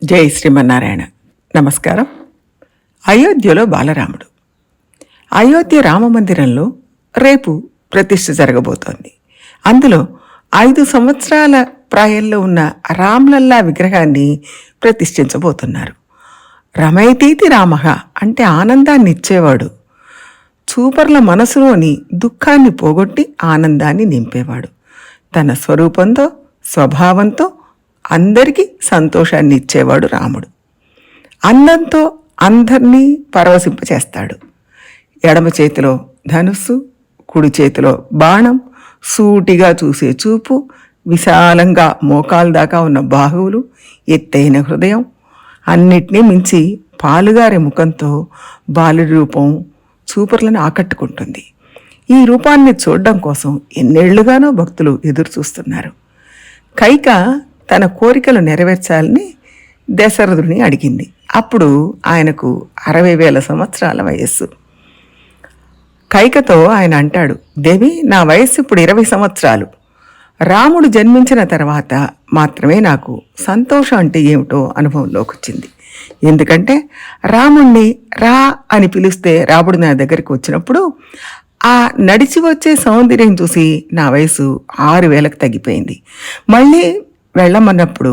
జై శ్రీమన్నారాయణ. నమస్కారం. అయోధ్యలో బాలరాముడు. అయోధ్య రామమందిరంలో రేపు ప్రతిష్ఠ జరగబోతోంది. అందులో 5 సంవత్సరాల ప్రాయంలో ఉన్న రామ్లల్లా విగ్రహాన్ని ప్రతిష్ఠించబోతున్నారు. రమయతీతి రామః అంటే ఆనందాన్ని ఇచ్చేవాడు, చూపర్ల మనసులోని దుఃఖాన్ని పోగొట్టి ఆనందాన్ని నింపేవాడు. తన స్వరూపంతో స్వభావంతో అందరికీ సంతోషాన్ని ఇచ్చేవాడు రాముడు. అందంతో అందరినీ పరవశింపచేస్తాడు. ఎడమ చేతిలో ధనుస్సు, కుడి చేతిలో బాణం, సూటిగా చూసే చూపు, విశాలంగా మోకాలు దాకా ఉన్న బాహువులు, ఎత్తైన హృదయం, అన్నిటినీ మించి పాలుగారే ముఖంతో బాలుడి రూపం చూపర్లను ఆకట్టుకుంటుంది. ఈ రూపాన్ని చూడడం కోసం ఎన్నేళ్లుగానో భక్తులు ఎదురు చూస్తున్నారు. కైక తన కోరికలు నెరవేర్చాలని దశరథుడిని అడిగింది. అప్పుడు ఆయనకు 60,000 సంవత్సరాల వయస్సు. కైకతో ఆయన అంటాడు, దేవి, నా వయస్సు ఇప్పుడు 20 సంవత్సరాలు. రాముడు జన్మించిన తర్వాత మాత్రమే నాకు సంతోషం అంటే ఏమిటో అనుభవంలోకి వచ్చింది. ఎందుకంటే రాముణ్ణి రా అని పిలిస్తే రాముడు నా దగ్గరికి వచ్చినప్పుడు ఆ నడిచి వచ్చే సౌందర్యం చూసి నా వయసు 6,000కు తగ్గిపోయింది. మళ్ళీ వెళ్ళమన్నప్పుడు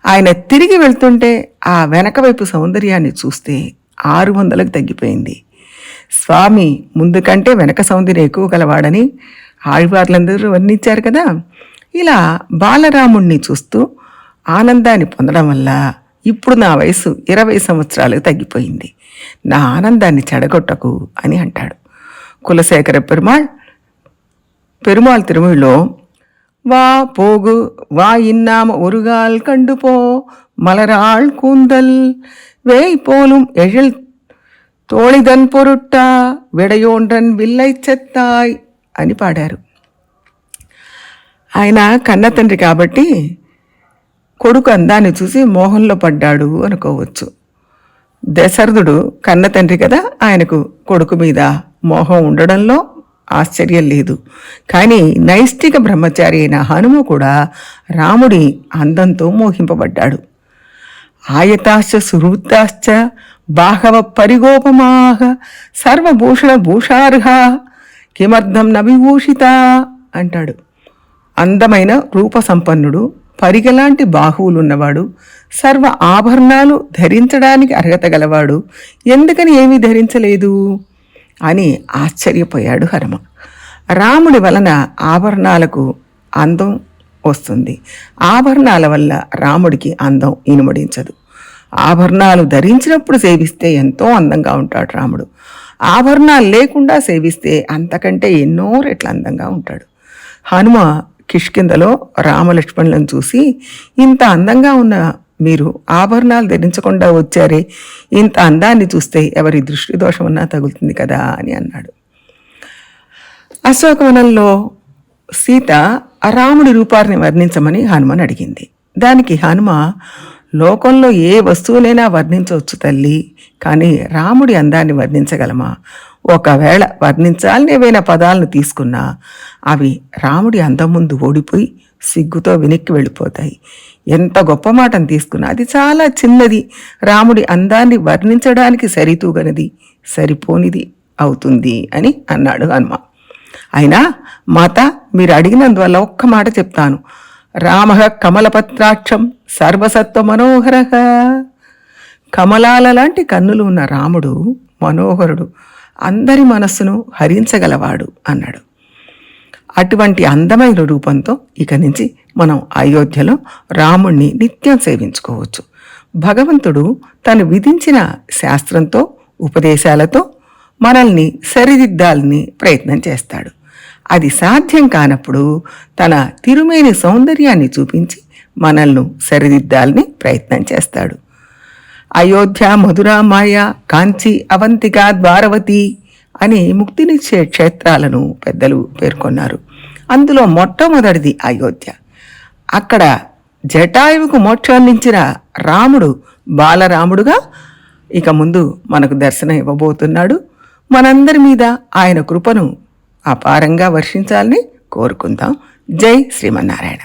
ఆయన తిరిగి వెళ్తుంటే ఆ వెనక వైపు సౌందర్యాన్ని చూస్తే 600కు తగ్గిపోయింది. స్వామి ముందు కంటే వెనక సౌందర్యం ఎక్కువ గలవాడని ఆళ్వార్లందరూ వర్ణించారు కదా. ఇలా బాలరాముణ్ణి చూస్తూ ఆనందాన్ని పొందడం వల్ల ఇప్పుడు నా వయసు 20 సంవత్సరాలకు తగ్గిపోయింది. నా ఆనందాన్ని చెడగొట్టకు అని అంటాడు. కులశేఖర పెరుమాళ్ తిరుమలలో வா போகு வா இன்னாம ஒருகால் கண்டுபோ மலராள் கூந்தல் வேய் போலும் எழில் తోళిదన్ పొరుట్టా విడయోండ్రన్ విల్లై చెత్తాయ్ అని పాడారు. ఆయన కన్న తండ్రి కాబట్టి కొడుకు అందాన్ని చూసి మోహంలో పడ్డాడు అనుకోవచ్చు. దశరథుడు కన్న తండ్రి కదా, ఆయనకు కొడుకు మీద మోహం ఉండడంలో ఆశ్చర్యం లేదు. కానీ నైష్టిక బ్రహ్మచారి అయిన హనుమ కూడా రాముడి అందంతో మోహింపబడ్డాడు. ఆయతాశ్చ సుహృతాశ్చ బాహవ పరిగోపమాహ సర్వభూషణ భూషార్హ కిమర్థం నవిభూషిత అంటాడు. అందమైన రూపసంపన్నుడు, పరిగలాంటి బాహువులున్నవాడు, సర్వ ఆభరణాలు ధరించడానికి అర్హత గలవాడు, ఎందుకని ఏమీ ధరించలేదు అని ఆశ్చర్యపోయాడు హనుమ. రాముడి వలన ఆభరణాలకు అందం వస్తుంది. ఆభరణాల వల్ల రాముడికి అందం ఇనుమడించదు. ఆభరణాలు ధరించినప్పుడు సేవిస్తే ఎంతో అందంగా ఉంటాడు రాముడు. ఆభరణాలు లేకుండా సేవిస్తే అంతకంటే ఎన్నో రెట్ల అందంగా ఉంటాడు. హనుమ కిష్కింధలో రామలక్ష్మణులను చూసి, ఇంత అందంగా ఉన్న మీరు ఆభరణాలు ధరించకుండా వచ్చారే, ఇంత అందాన్ని చూస్తే ఎవరి దృష్టి దోషమన్నా తగులుతుంది కదా అని అన్నాడు. అశోకవనంలో సీత రాముడి రూపాన్ని వర్ణించమని హనుమని అడిగింది. దానికి హనుమ, లోకంలో ఏ వస్తువునైనా వర్ణించవచ్చు తల్లి, కానీ రాముడి అందాన్ని వర్ణించగలమా? ఒకవేళ వర్ణించాలని ఏవైనా పదాలను తీసుకున్నా అవి రాముడి అందం ముందు ఓడిపోయి సిగ్గుతో వెనక్కి వెళ్ళిపోతాయి. ఎంత గొప్ప మాటను తీసుకున్నా అది చాలా చిన్నది, రాముడి అందాన్ని వర్ణించడానికి సరితూగనిది, సరిపోనిది అవుతుంది అని అన్నాడు హనుమ. అయినా మాత, మీరు అడిగినందువల్ల ఒక్క మాట చెప్తాను. రామః కమలపత్రాక్షం సర్వసత్వ మనోహర. కమలాల లాంటి కన్నులు ఉన్న రాముడు మనోహరుడు, అందరి మనస్సును హరించగలవాడు అన్నాడు. అటువంటి అందమైన రూపంతో ఇక నుంచి మనం అయోధ్యలో రాముణ్ణి నిత్యం సేవించుకోవచ్చు. భగవంతుడు తను విధించిన శాస్త్రంతో, ఉపదేశాలతో మనల్ని సరిదిద్దాలని ప్రయత్నం చేస్తాడు. అది సాధ్యం కానప్పుడు తన తిరుమేని సౌందర్యాన్ని చూపించి మనల్ని సరిదిద్దాలని ప్రయత్నం చేస్తాడు. అయోధ్య, మధుర, మాయ, కాంచి, అవంతిక, ద్వారవతి అని ముక్తినిచ్చే క్షేత్రాలను పెద్దలు పేర్కొన్నారు. అందులో మొట్టమొదటిది అయోధ్య. అక్కడ జటాయువుకు మోక్షాన్నించిన రాముడు బాలరాముడుగా ఇక ముందు మనకు దర్శనం ఇవ్వబోతున్నాడు. మనందరి మీద ఆయన కృపను అపారంగా వర్షించాలని కోరుకుందాం. జై శ్రీమన్నారాయణ.